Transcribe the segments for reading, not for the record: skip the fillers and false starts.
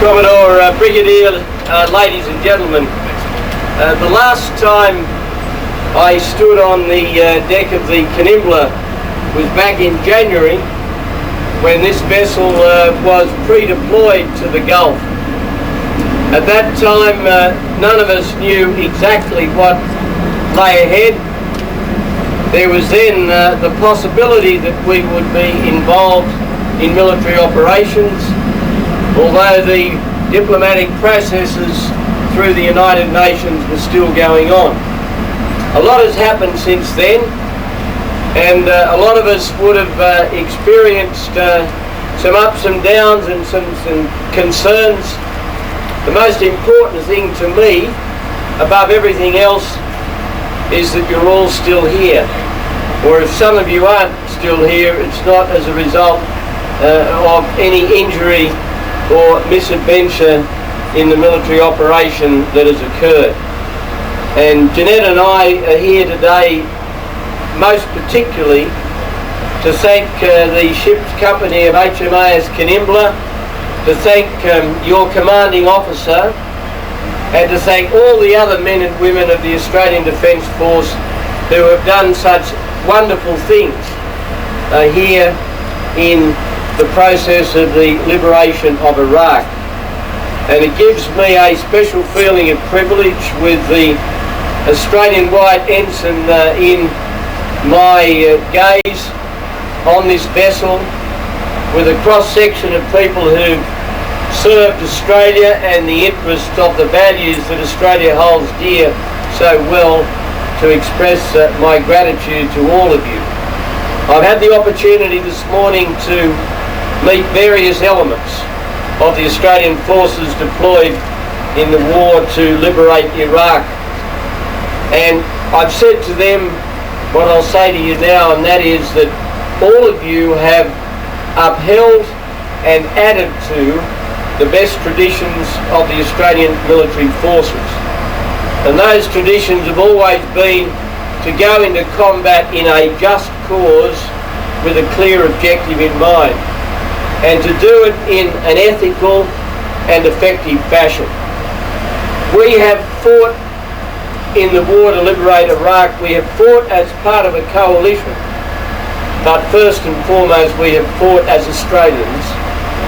Commodore, Brigadier, ladies and gentlemen, the last time I stood on the deck of the Kanimbla was back in January, when this vessel was pre-deployed to the Gulf. At that time, none of us knew exactly what lay ahead. There was then the possibility that we would be involved in military operations, although the diplomatic processes through the United Nations were still going on. A lot has happened since then, and a lot of us would have experienced some ups and downs and some concerns. The most important thing to me, above everything else, is that you're all still here. Or if some of you aren't still here, it's not as a result of any injury or misadventure in the military operation that has occurred. And Jeanette and I are here today most particularly to thank the ship's company of HMAS Kanimbla, to thank your commanding officer, and to thank all the other men and women of the Australian Defence Force who have done such wonderful things here in the process of the liberation of Iraq. And it gives me a special feeling of privilege with the Australian white ensign in my gaze on this vessel, with a cross-section of people who've served Australia and the interest of the values that Australia holds dear so well, to express my gratitude to all of you. I've had the opportunity this morning to meet various elements of the Australian forces deployed in the war to liberate Iraq, and I've said to them what I'll say to you now, and that is that all of you have upheld and added to the best traditions of the Australian military forces, and those traditions have always been to go into combat in a just cause with a clear objective in mind, and to do it in an ethical and effective fashion. We have fought in the war to liberate Iraq. We have fought as part of a coalition, but first and foremost we have fought as Australians,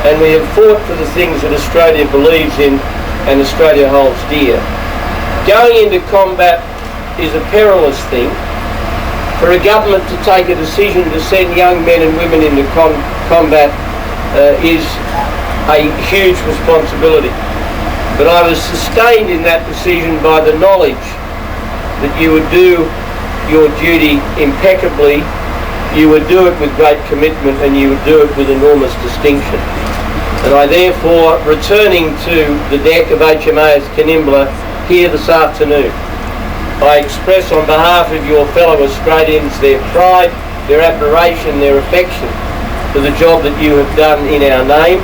and we have fought for the things that Australia believes in and Australia holds dear. Going into combat is a perilous thing. For a government to take a decision to send young men and women into combat is a huge responsibility. But I was sustained in that decision by the knowledge that you would do your duty impeccably, you would do it with great commitment, and you would do it with enormous distinction. And I therefore, returning to the deck of HMAS Kanimbla here this afternoon, I express on behalf of your fellow Australians their pride, their admiration, their affection for the job that you have done in our name.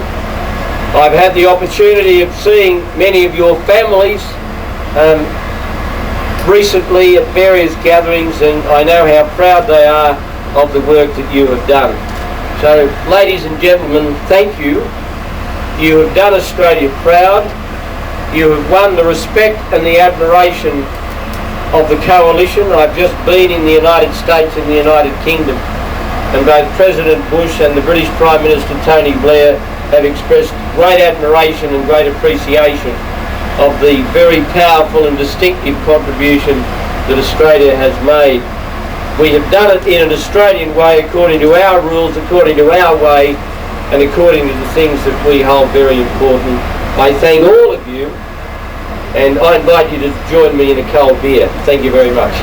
I've had the opportunity of seeing many of your families recently at various gatherings, and I know how proud they are of the work that you have done. So, ladies and gentlemen, thank you. You have done Australia proud. You have won the respect and the admiration of the coalition. I've just been in the United States and the United Kingdom, and both President Bush and the British Prime Minister Tony Blair have expressed great admiration and great appreciation of the very powerful and distinctive contribution that Australia has made. We have done it in an Australian way, according to our rules, according to our way, and according to the things that we hold very important. I thank all of you, and I invite you to join me in a cold beer. Thank you very much.